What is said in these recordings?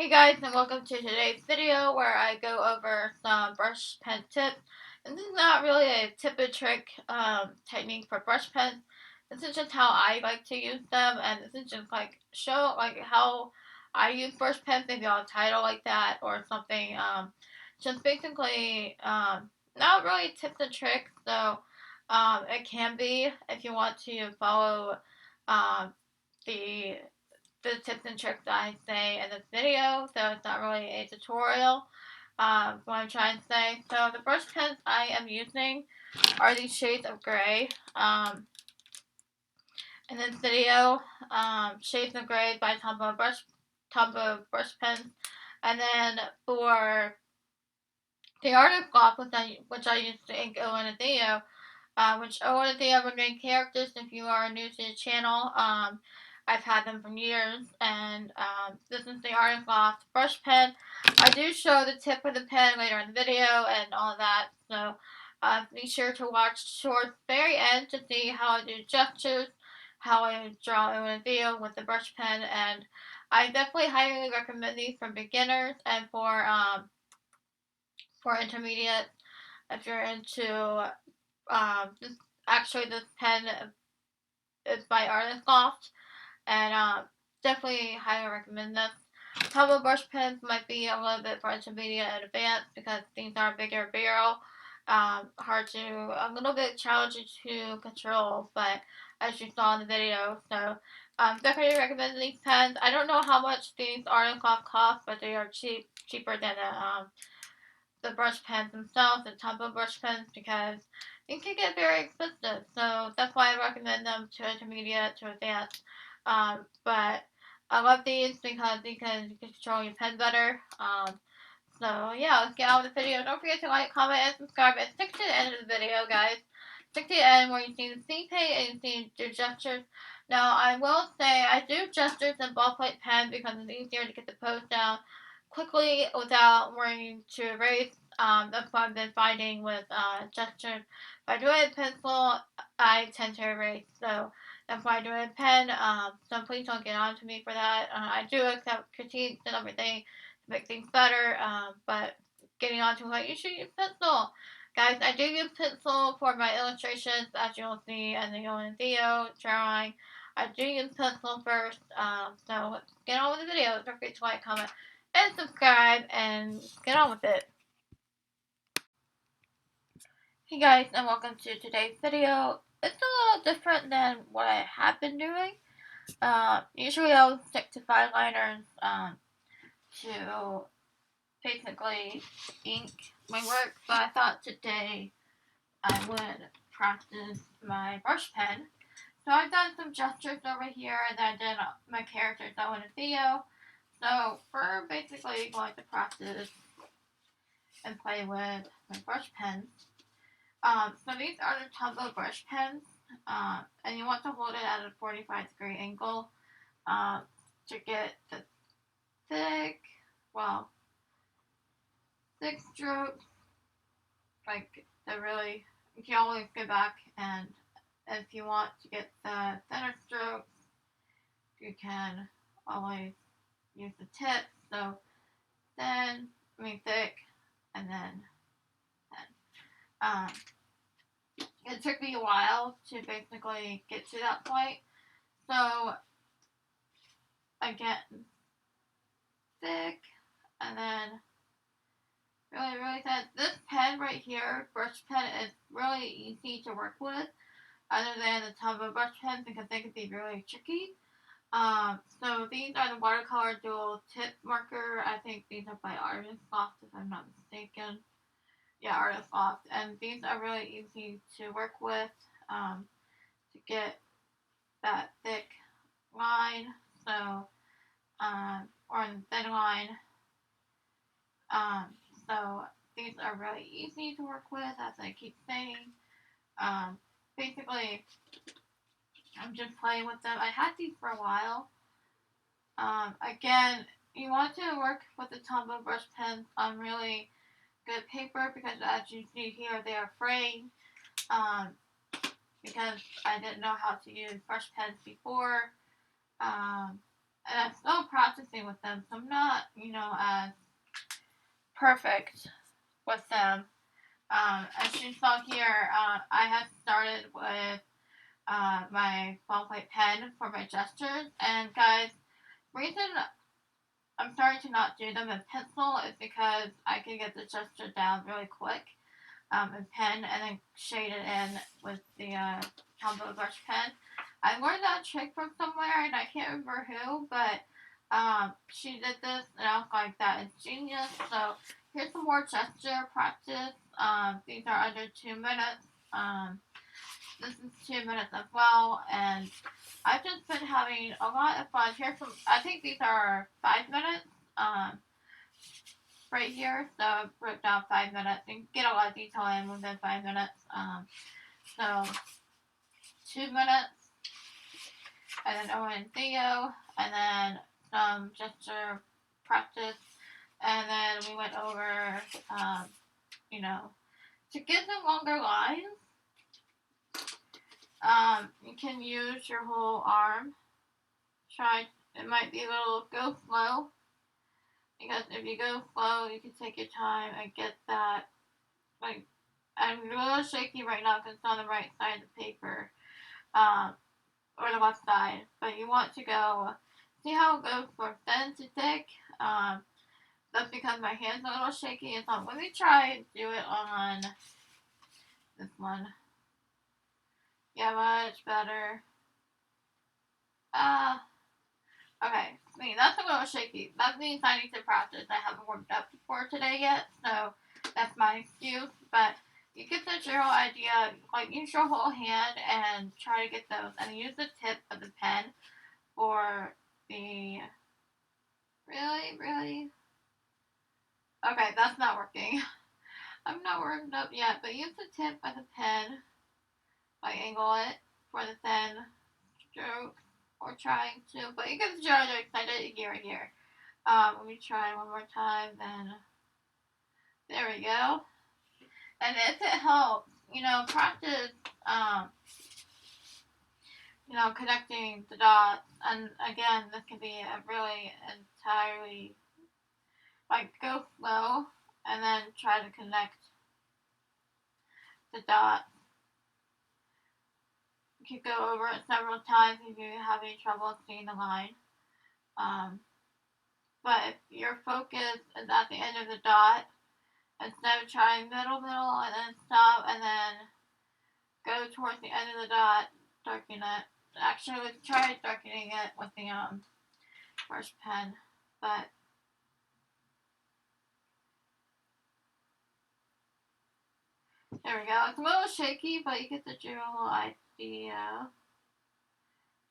Hey guys, and welcome to today's video where I go over some brush pen tips. And this is not really a tip and trick technique for brush pens. This is just how I like to use them, and this is just like show like how I use brush pens, maybe on a title like that or something. Just basically not really tips and tricks. So it can be if you want to follow um, the tips and tricks that I say in this video, so it's not really a tutorial. What I'm trying to say. So the brush pens I am using are these shades of gray. In this video, shades of gray by Tombow brush pens, and then for the artist block, which I used to ink Owen and Theo, which Owen and Theo are main characters. If you are new to the channel, I've had them for years, and this is the Artist Loft brush pen. I do show the tip of the pen later in the video and all that, so be sure to watch towards the very end to see how I do gestures, how I draw Owen and Theo with the brush pen, and I definitely highly recommend these for beginners and for intermediate if you're into this this pen is by Artist Loft, and definitely highly recommend this. Tumble brush pens might be a little bit for intermediate and advanced because things are bigger barrel, hard to a little bit challenging to control, but as you saw in the video, so definitely recommend these pens. I don't know how much these Artist Loft cost, but they are cheaper than the brush pens themselves, the Tumble brush pens, because it can get very expensive. So that's why I recommend them to intermediate to advanced. But I love these because you can control your pen better. So yeah, let's get on with the video. Don't forget to like, comment, and subscribe, and stick to the end of the video, guys. Stick to the end where you see the scene page and you see the gestures. Now, I will say I do gestures in ballpoint pen because it's easier to get the pose down quickly without worrying to erase. That's what I've been finding with gestures. If I do it in pencil, I tend to erase. So that's why I do it in pen. So please don't get on to me for that. I do accept critiques and everything to make things better. But getting on to what you should use pencil. Guys, I do use pencil for my illustrations, as you'll see in the Owen and Theo drawing. I do use pencil first. So let's get on with the video. Don't forget to like, comment, and subscribe, and get on with it. Hey guys, and welcome to today's video. It's a little different than what I have been doing. Usually I'll stick to five liners to basically ink my work, but I thought today I would practice my brush pen. So I've done some gestures over here that I did my characters Owen and Theo. So we're basically going to practice and play with my brush pens. So these are the Tumbow brush pens, and you want to hold it at a 45-degree angle to get the thick, well, thick strokes, like the really, you can always go back and if you want to get the thinner strokes, you can always use the tip. So thick, and then thin. It took me a while to basically get to that point. So again, thick, and then really thin. This pen right here, brush pen, is really easy to work with, other than the Tombow brush pen because they can be really tricky. So these are the watercolor dual tip marker. I think these are by Artist Loft if I'm not mistaken. Yeah, Artist Loft, and these are really easy to work with to get that thick line. So or the thin line. Um, so these are really easy to work with, as I keep saying. Basically, I'm just playing with them. I had these for a while. Again, you want to work with the Tombow brush pens on really good paper because, as you see here, they are fraying. Because I didn't know how to use brush pens before. and I'm still practicing with them, so I'm not, as perfect with them. As you saw here, I have started with my ballpoint pen for my gestures, and guys, reason I'm starting to not do them in pencil is because I can get the gesture down really quick in pen and then shade it in with the Tombow brush pen. I learned that trick from somewhere and I can't remember who, but she did this and I was like, that is genius. So here's some more gesture practice. These are under 2 minutes. This is 2 minutes as well, and I've just been having a lot of fun. Here's some. I think these are 5 minutes. Um, right here. So I wrote down 5 minutes and get a lot of detail in within 5 minutes. So 2 minutes, and then Owen and Theo, and then some gesture practice, and then we went over, you know, to give them longer lines. You can use your whole arm. Try. It might be a little go slow because if you go slow, you can take your time and get that. Like, I'm a little shaky right now because it's on the right side of the paper, um, or the left side. But you want to go. See how it goes from thin to thick. That's because my hand's a little shaky. And so let me try and do it on this one. Yeah, much better. Uh, Okay, I mean, that's a little shaky. That means I need to practice. I haven't warmed up before today yet, so that's my excuse. But you get the general idea. Like, use your whole hand and try to get those. And use the tip of the pen for the. Really? Really? Okay, that's not working. I'm not warmed up yet, but use the tip of the pen. Like, angle it for the thin stroke. Or trying to. But you get the general idea. I did it here and here. Let me try one more time, then there we go. And if it helps, practice, um, connecting the dots. And again, this can be a really entirely, like, go slow and then try to connect the dots. You could go over it several times if you're having trouble seeing the line. Um, but if your focus is at the end of the dot, instead of trying middle, and then stop, and then go towards the end of the dot, darken it. Actually, let's try darkening it with the brush pen, but there we go. It's a little shaky, but you get the general idea.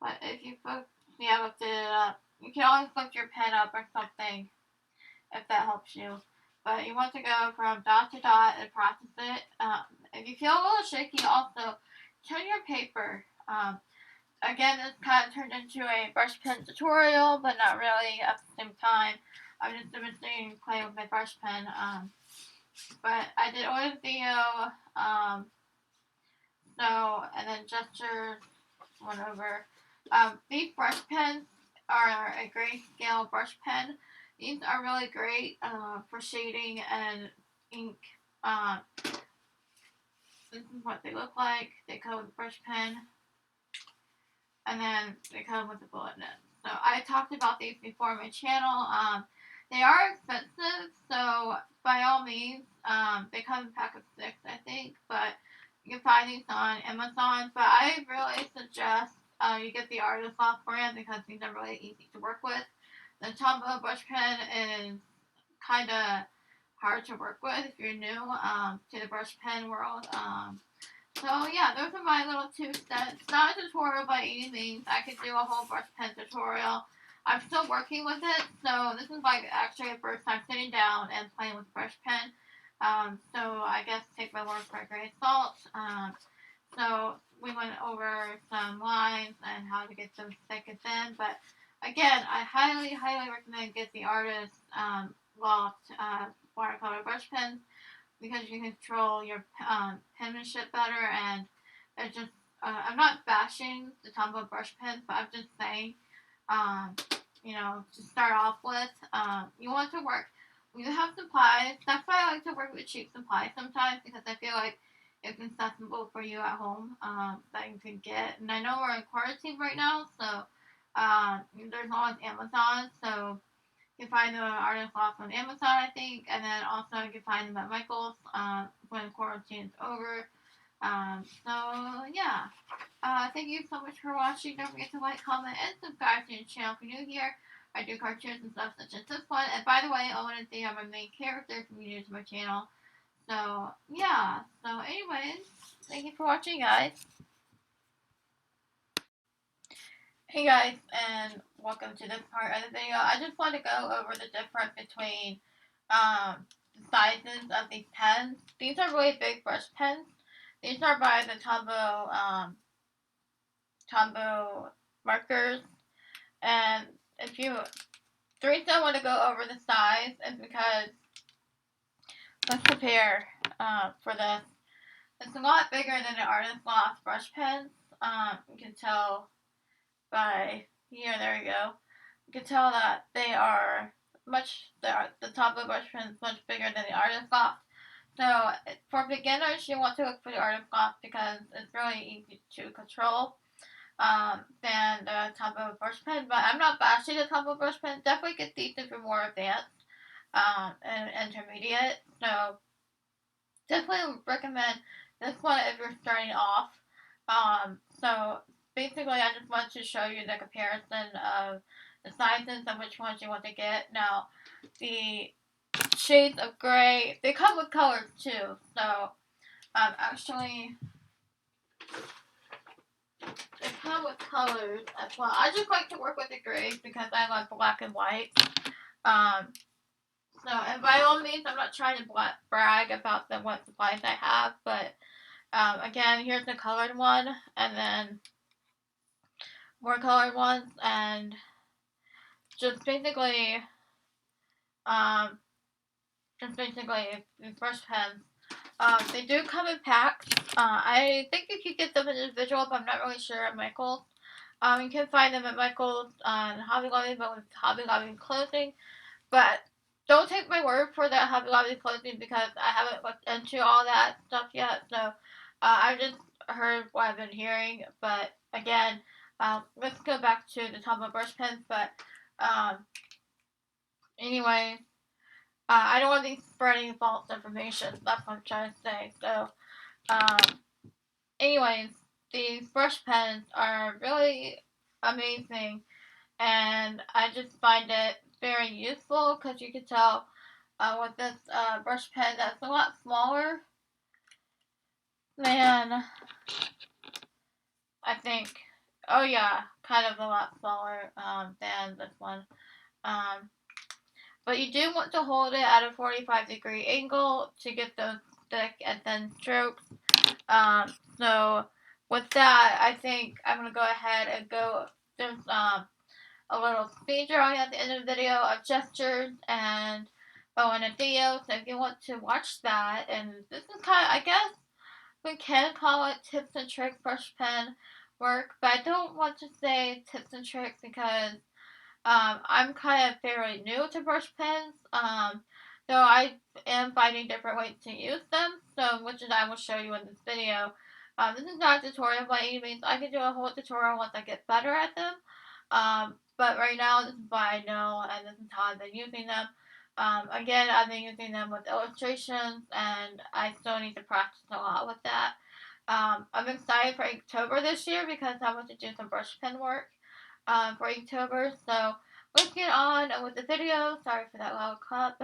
But if you lifted it up. You can always lift your pen up or something if that helps you. But you want to go from dot to dot and practice it. If you feel a little shaky, also turn your paper. Again, this kind of turned into a brush pen tutorial, but not really at the same time. I'm just demonstrating playing with my brush pen. But I did order the video, and then gesture went over. These brush pens are a grayscale brush pen. These are really great for shading and ink. This is what they look like. They come with a brush pen, and then they come with a bullet nib. So I talked about these before on my channel. They are expensive, so by all means, they come in a pack of 6, I think, but you can find these on Amazon. But I really suggest you get the Artist Loft brand because these are really easy to work with. The Tombow brush pen is kind of hard to work with if you're new to the brush pen world. So yeah, those are my little 2 cents. It's not a tutorial by any means. I could do a whole brush pen tutorial. I'm still working with it, so this is like actually the first time sitting down and playing with brush pen. So I guess take my word for a grain of salt. So we went over some lines and how to get them thick and thin. But again, I highly, highly recommend get the Artist Loft watercolor brush pens because you can control your penmanship better. And it's just, I'm not bashing the Tombow brush pens, but I'm just saying, to start off with. You want to work. You have supplies. That's why I like to work with cheap supplies sometimes because I feel like it's accessible for you at home that you can get. And I know we're in quarantine right now, so there's always Amazon. So you can find the artist off on Amazon, I think, and then also you can find them at Michael's when quarantine's over. So yeah. Thank you so much for watching. Don't forget to like, comment, and subscribe to the channel if you're new here. I do cartoons and stuff such as this one. And by the way, I want to say I'm my main character if you're new to my channel. So yeah. So anyways, thank you for watching, guys. Hey guys, and welcome to this part of the video. I just want to go over the difference between the sizes of these pens. These are really big brush pens. These are by the Tombow markers. And if you, the reason I want to go over the size is because let's compare for this. It's a lot bigger than the Artist Lost brush pens. You can tell by here. There we go. You can tell that they are the top of the brush pen is much bigger than the Artist Lost. So for beginners, you want to look for the Artist Lost because it's really easy to control than the Tombow brush pen. But I'm not bashing the Tombow brush pen. Definitely get these if you're more advanced and intermediate. So definitely recommend this one if you're starting off. So basically, I just wanted to show you the comparison of the sizes and which ones you want to get. Now, the shades of gray, they come with colors too. So, actually, they come with colors as well. I just like to work with the grays because I like black and white. Um, and by all means, I'm not trying to brag about what supplies I have, but again, here's the colored one, and then more colored ones, and just basically, um, the brush pens. They do come in packs. I think you could get them individual, but I'm not really sure at Michael's. You can find them at Michael's on Hobby Lobby, but with Hobby Lobby closing. But don't take my word for that Hobby Lobby closing because I haven't looked into all that stuff yet. So I just heard what I've been hearing. But again, let's go back to the Tombow brush pens. But anyway, I don't want to be spreading false information. That's what I'm trying to say. So anyways, these brush pens are really amazing, and I just find it very useful because you can tell with this brush pen that's a lot smaller than I think. Oh yeah, kind of a lot smaller than this one. But you do want to hold it at a 45-degree angle to get those thick and thin strokes. So with that, I think I'm gonna go ahead and go. There's a little speed drawing at the end of the video of gestures and bow and a video. So if you want to watch that, and this is kind of, I guess we can call it tips and tricks brush pen work, but I don't want to say tips and tricks because I'm kind of fairly new to brush pens. So I am finding different ways to use them. So which is I will show you in this video. This is not a tutorial by any means. I can do a whole tutorial once I get better at them. But right now, this is what I know, and this is how I've been using them. Again, I've been using them with illustrations, and I still need to practice a lot with that. I'm excited for Inktober this year because I want to do some brush pen work for Inktober. So let's get on with the video. Sorry for that loud clap.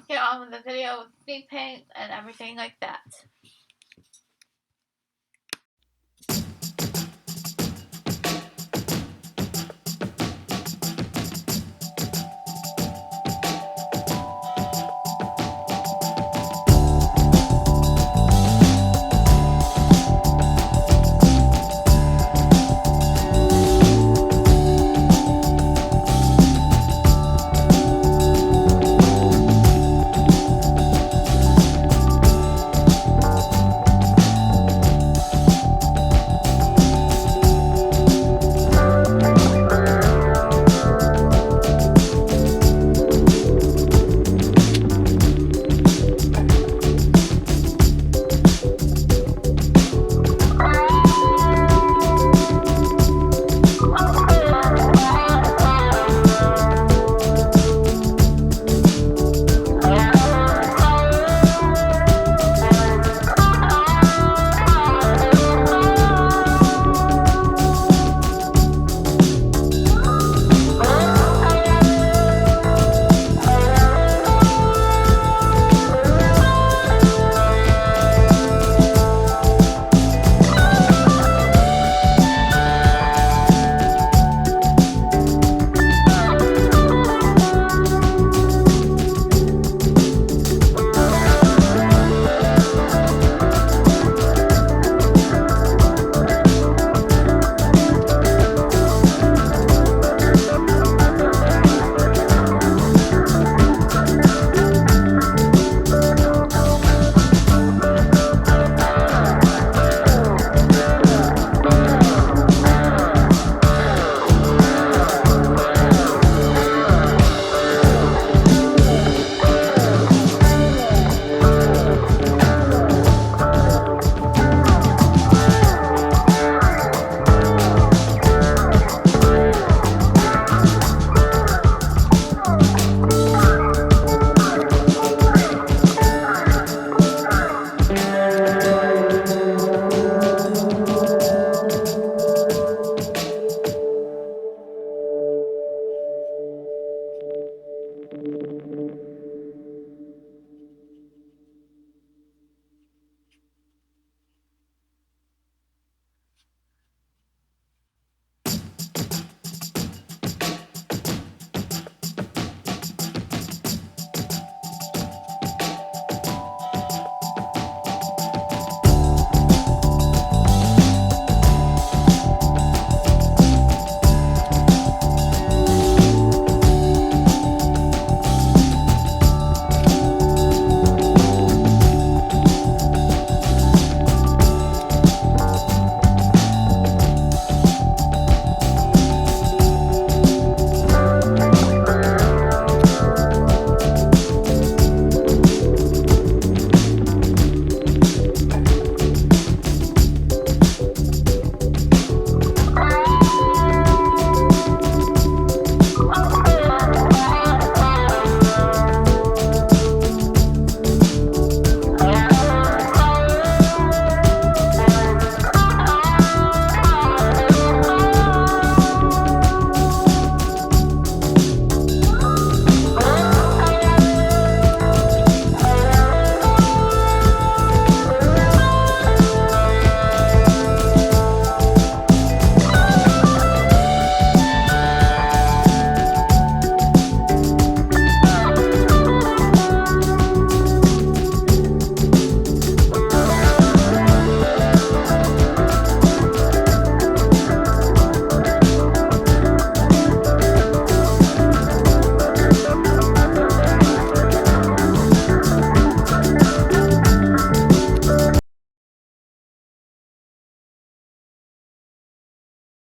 Get on with the video with speed paint and everything like that.